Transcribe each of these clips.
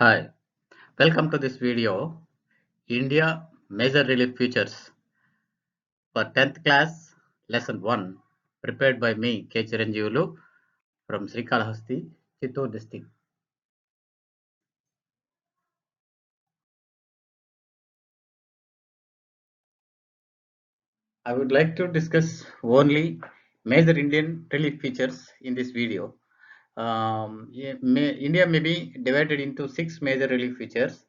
Hi, welcome to this video, India Major Relief Features for 10th class, Lesson 1, prepared by me, K. Chiranjeevulu from Srikalahasti, Chittoor district. I would like to discuss only major Indian relief features in this video. India may be divided into 6 major relief features.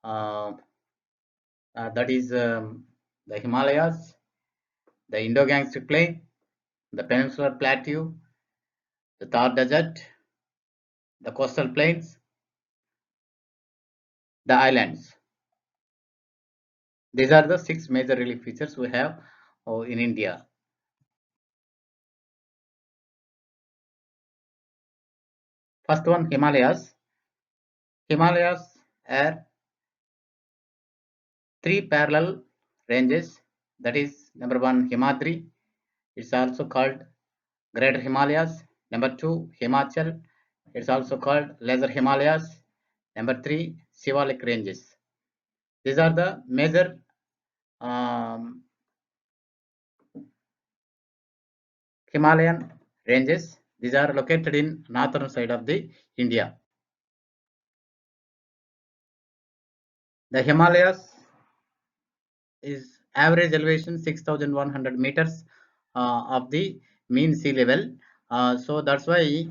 Uh, that is the Himalayas, the Indo-Gangetic Plain, the Peninsular Plateau, the Thar Desert, the coastal plains, the islands. These are the 6 major relief features we have in India. First one, Himalayas. Himalayas are 3 parallel ranges. That is number 1, Himadri. It's also called Greater Himalayas. Number 2, Himachal. It's also called Lesser Himalayas. Number 3, Shivalik ranges. These are the major Himalayan ranges. These are located in northern side of the India. The Himalayas is average elevation 6,100 meters of the mean sea level. So that's why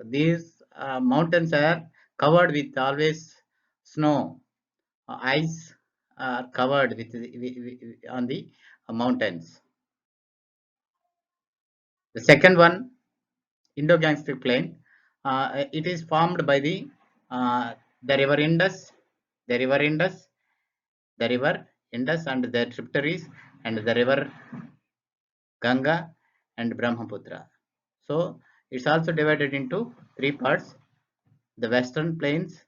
these mountains are covered with always snow, ice are covered on the mountains. The second one, Indo-Gangetic Plain. It is formed by the river Indus, the river Indus, the river Indus and their tributaries, and the river Ganga and Brahmaputra. So it's also divided into 3 parts: the Western Plains,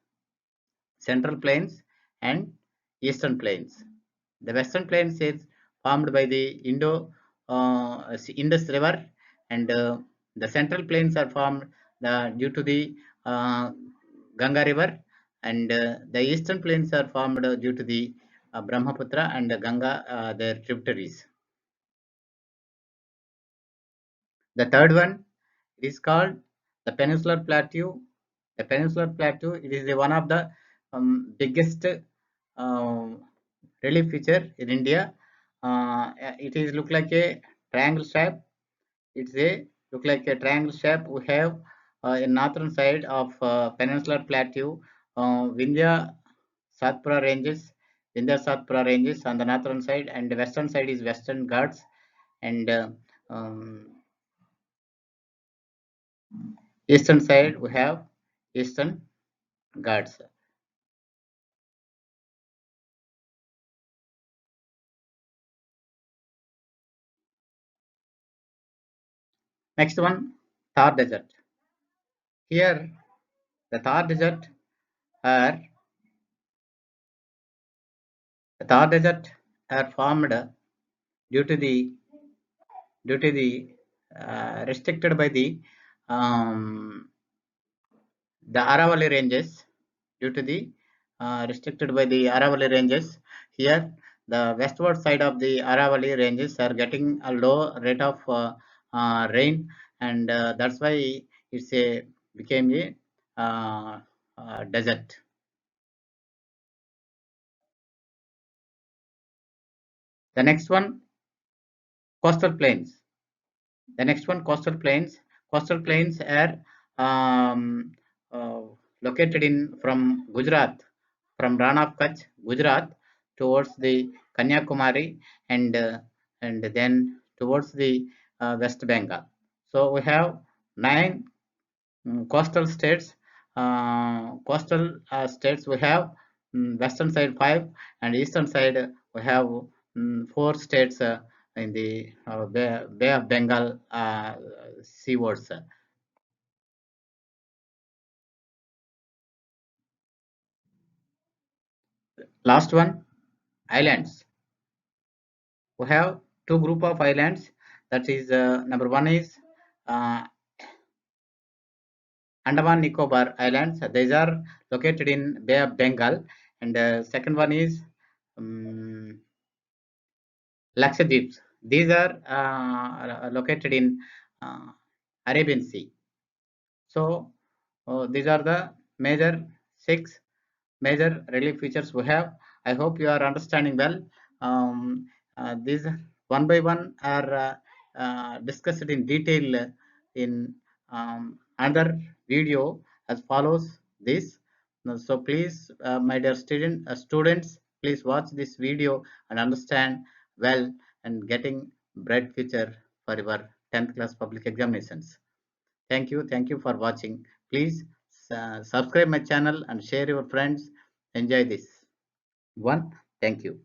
Central Plains, and Eastern Plains. The Western Plains is formed by the Indus River, and the Central Plains are formed due to the Ganga River, and the Eastern Plains are formed due to the Brahmaputra and Ganga, their tributaries. The third one is called the Peninsular Plateau. The Peninsular Plateau, it is one of the biggest relief feature in India. It is look like a triangle shape. It's a look like a triangle shape. We have in northern side of Peninsular Plateau, Vindhya Satpura ranges, Vindhya Satpura ranges on the northern side, and the western side is Western Ghats, and eastern side we have Eastern Ghats. Next one, Thar Desert. Here, the Thar Desert are the Thar Desert are formed due to the restricted by the Aravalli ranges, due to the restricted by the Aravalli ranges. Here, the westward side of the Aravalli ranges are getting a low rate of rain, and that's why it's a became a desert. The next one, coastal plains. The next one, coastal plains. Coastal plains are um, uh, located in from Gujarat, from Ran of Kutch, Gujarat, towards the Kanyakumari, and then towards the West Bengal. So we have 9 coastal states. Coastal states we have western side 5, and eastern side we have 4 states in the Bay of Bengal seawards. Last one, islands. We have 2 group of islands. That is number 1 is uh, Andaman Nicobar Islands. These are located in Bay of Bengal. And second one is Lakshadweep. These are located in Arabian Sea. So these are the major 6 major relief features we have. I hope you are understanding well. These one by one are discussed in detail in another video as follows this. So please, my dear students, please watch this video and understand well and getting bright future for your 10th class public examinations. Thank you for watching. Please subscribe my channel and share your friends. Enjoy this one. Thank you.